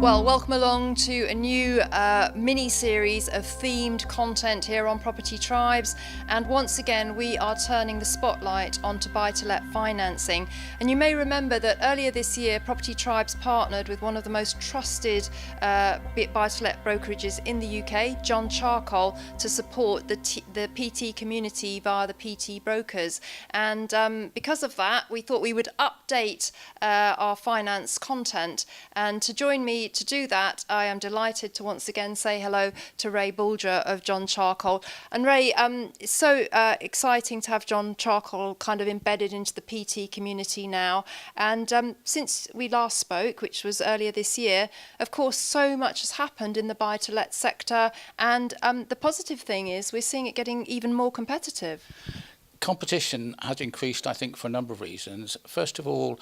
Well, welcome along to a new mini-series of themed content here on Property Tribes, and once again we are turning the spotlight onto buy-to-let financing. And you may remember that earlier this year Property Tribes partnered with one of the most trusted buy-to-let brokerages in the UK, John Charcoal, to support the PT community via the PT brokers. And because of that, we thought we would update our finance content. And to join me to do that, I am delighted to once again say hello to Ray Bulger of John Charcoal. And Ray, it's so exciting to have John Charcoal kind of embedded into the PT community now. And since we last spoke, which was earlier this year, of course, so much has happened in the buy-to-let sector. And the positive thing is we're seeing it getting even more competitive. Competition has increased, I think, for a number of reasons. First of all,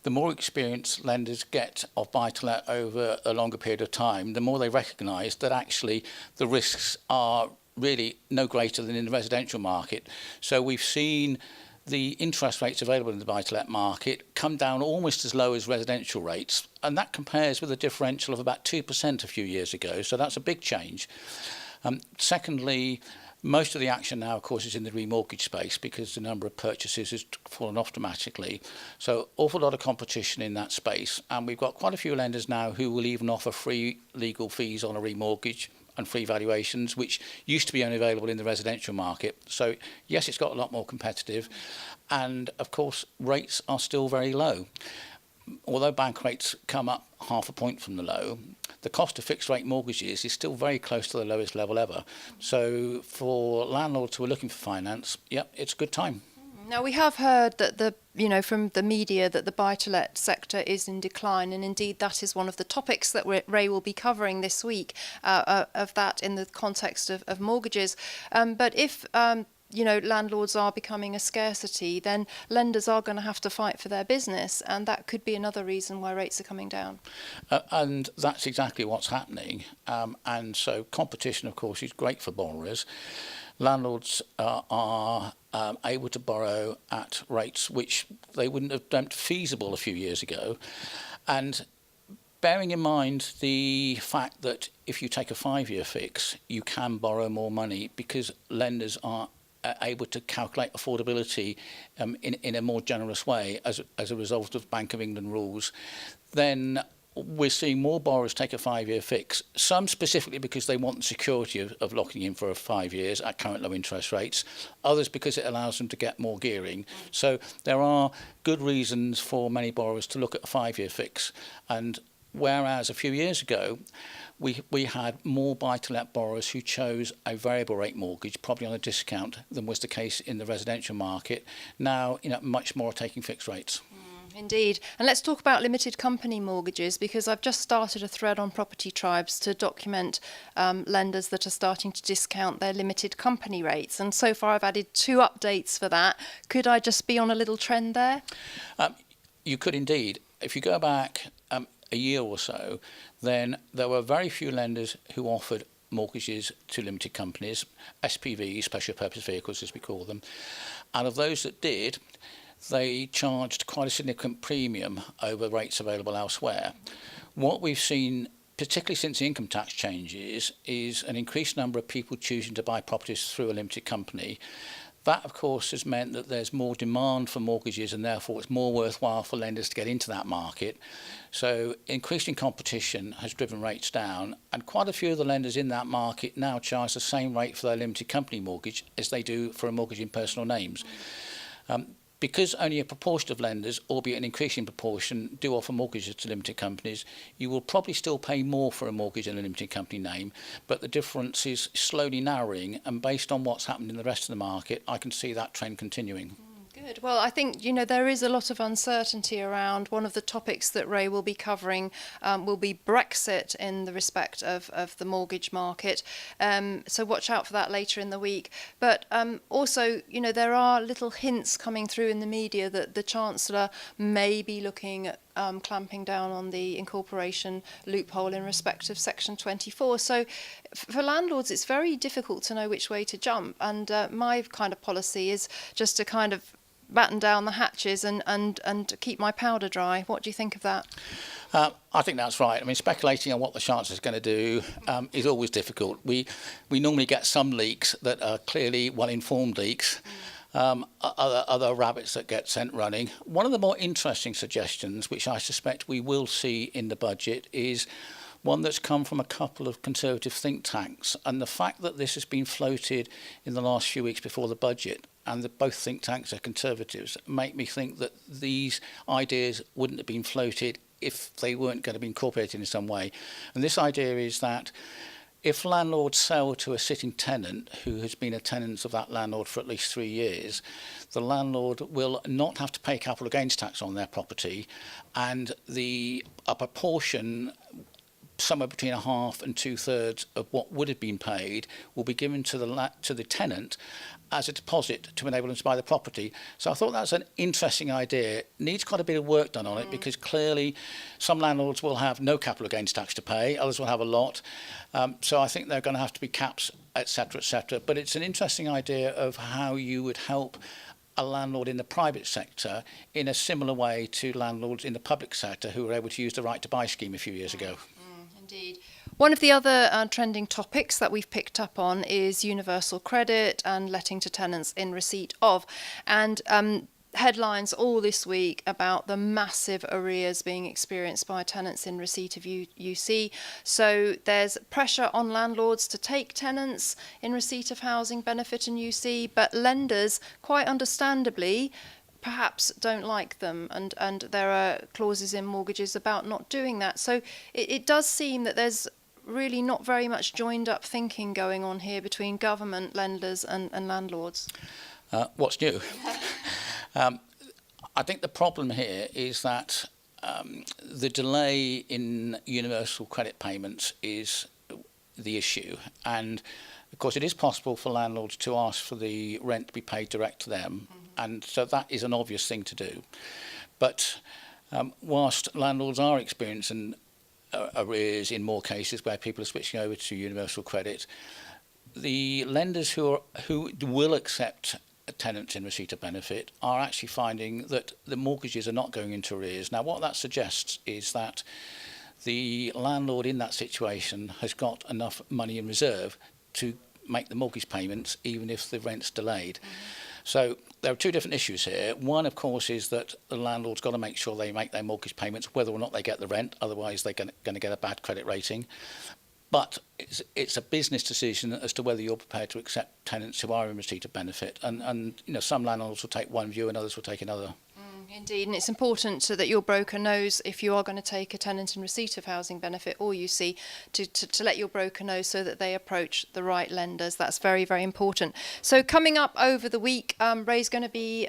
the more experience lenders get of buy-to-let over a longer period of time, the more they recognise that actually the risks are really no greater than in the residential market. So we've seen the interest rates available in the buy-to-let market come down almost as low as residential rates, and that compares with a differential of about 2% a few years ago. So that's a big change. Secondly, most of the action now, of course, is in the remortgage space because the number of purchases has fallen off dramatically. So awful lot of competition in that space. And we've got quite a few lenders now who will even offer free legal fees on a remortgage and free valuations, which used to be only available in the residential market. So yes, it's got a lot more competitive. And of course, rates are still very low. Although bank rates come up half a point from the low, the cost of fixed rate mortgages is still very close to the lowest level ever. So for landlords who are looking for finance, yep, it's a good time. Now, we have heard that from the media that the buy-to-let sector is in decline, and indeed that is one of the topics that Ray will be covering this week, of that in the context of mortgages. But if landlords are becoming a scarcity, then lenders are going to have to fight for their business, and that could be another reason why rates are coming down. And that's exactly what's happening. And so competition, of course, is great for borrowers. Landlords are able to borrow at rates which they wouldn't have deemed feasible a few years ago. And bearing in mind the fact that if you take a 5-year fix, you can borrow more money because lenders are able to calculate affordability in a more generous way as a result of Bank of England rules, then we're seeing more borrowers take a 5-year fix, some specifically because they want the security of locking in for 5 years at current low interest rates, others because it allows them to get more gearing. So there are good reasons for many borrowers to look at a 5-year fix. And whereas a few years ago, we had more buy-to-let borrowers who chose a variable rate mortgage, probably on a discount, than was the case in the residential market. Now, much more are taking fixed rates. Indeed. And let's talk about limited company mortgages, because I've just started a thread on Property Tribes to document lenders that are starting to discount their limited company rates. And so far I've added 2 updates for that. Could I just be on a little trend there? You could indeed. If you go back a year or so, then there were very few lenders who offered mortgages to limited companies, SPVs, special purpose vehicles as we call them. And of those that did, they charged quite a significant premium over rates available elsewhere. What we've seen, particularly since the income tax changes, is an increased number of people choosing to buy properties through a limited company. That, of course, has meant that there's more demand for mortgages, and therefore it's more worthwhile for lenders to get into that market. So increasing competition has driven rates down, and quite a few of the lenders in that market now charge the same rate for their limited company mortgage as they do for a mortgage in personal names. Because only a proportion of lenders, albeit an increasing proportion, do offer mortgages to limited companies, you will probably still pay more for a mortgage in a limited company name, but the difference is slowly narrowing, and based on what's happened in the rest of the market, I can see that trend continuing. Good. Well, I think, there is a lot of uncertainty around. One of the topics that Ray will be covering will be Brexit in the respect of the mortgage market. So watch out for that later in the week. But also, there are little hints coming through in the media that the Chancellor may be looking at clamping down on the incorporation loophole in respect of Section 24. So for landlords, it's very difficult to know which way to jump. And my kind of policy is just to kind of batten down the hatches and keep my powder dry. What do you think of that? I think that's right. I mean, speculating on what the Chancellor is going to do is always difficult. We normally get some leaks that are clearly well-informed leaks, other rabbits that get sent running. One of the more interesting suggestions, which I suspect we will see in the budget, is one that's come from a couple of Conservative think tanks. And the fact that this has been floated in the last few weeks before the budget, and that both think tanks are Conservatives, make me think that these ideas wouldn't have been floated if they weren't going to be incorporated in some way. And this idea is that if landlords sell to a sitting tenant who has been a tenant of that landlord for at least 3 years, the landlord will not have to pay capital gains tax on their property, and a proportion, somewhere between a half and 2/3 of what would have been paid, will be given to the tenant as a deposit to enable them to buy the property. So I thought that's an interesting idea. Needs quite a bit of work done on it, because clearly some landlords will have no capital gains tax to pay, others will have a lot. So I think there are going to have to be caps, etc., etc. But it's an interesting idea of how you would help a landlord in the private sector in a similar way to landlords in the public sector who were able to use the right to buy scheme a few years ago. Indeed. One of the other trending topics that we've picked up on is universal credit and letting to tenants in receipt of. And headlines all this week about the massive arrears being experienced by tenants in receipt of UC. So there's pressure on landlords to take tenants in receipt of housing benefit and UC, but lenders, quite understandably, perhaps don't like them, and there are clauses in mortgages about not doing that. So it does seem that there's really not very much joined up thinking going on here between government, lenders and landlords. What's new? I think the problem here is that the delay in universal credit payments is the issue, and of course it is possible for landlords to ask for the rent to be paid direct to them. And so that is an obvious thing to do. But whilst landlords are experiencing arrears in more cases where people are switching over to universal credit, the lenders who will accept tenants in receipt of benefit are actually finding that the mortgages are not going into arrears. Now, what that suggests is that the landlord in that situation has got enough money in reserve to make the mortgage payments even if the rent's delayed. So there are two different issues here. One, of course, is that the landlord's got to make sure they make their mortgage payments whether or not they get the rent, otherwise they're going to get a bad credit rating. But it's a business decision as to whether you're prepared to accept tenants who are in receipt of benefit. And you know, some landlords will take one view and others will take another. Indeed, and it's important that your broker knows if you are going to take a tenant in receipt of housing benefit or UC to let your broker know so that they approach the right lenders. That's very, very important. So coming up over the week, Ray's going to be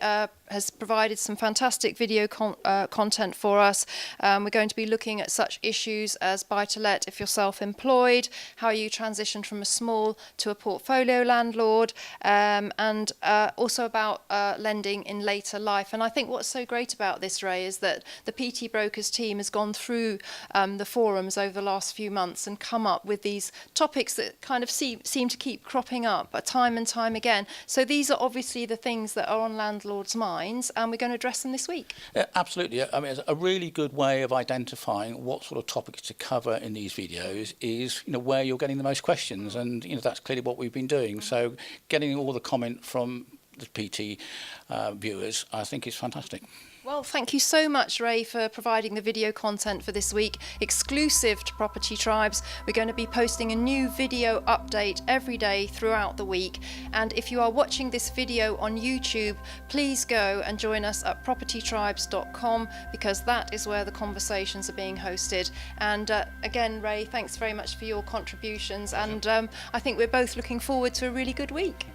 has provided some fantastic video content for us. We're going to be looking at such issues as Buytolet if you're self-employed, how you transition from a small to a portfolio landlord, and also about lending in later life. And I think what's so great about this, Ray, is that the PT Brokers team has gone through the forums over the last few months and come up with these topics that kind of seem to keep cropping up time and time again. So these are obviously the things that are on landlords' minds, and we're going to address them this week. Yeah, absolutely. I mean, it's a really good way of identifying what sort of topics to cover in these videos is, you know, where you're getting the most questions, and you know that's clearly what we've been doing. So getting all the comment from the PT viewers, I think, is fantastic. Well, thank you so much, Ray, for providing the video content for this week, exclusive to Property Tribes. We're going to be posting a new video update every day throughout the week. And if you are watching this video on YouTube, please go and join us at propertytribes.com, because that is where the conversations are being hosted. And again, Ray, thanks very much for your contributions. And I think we're both looking forward to a really good week.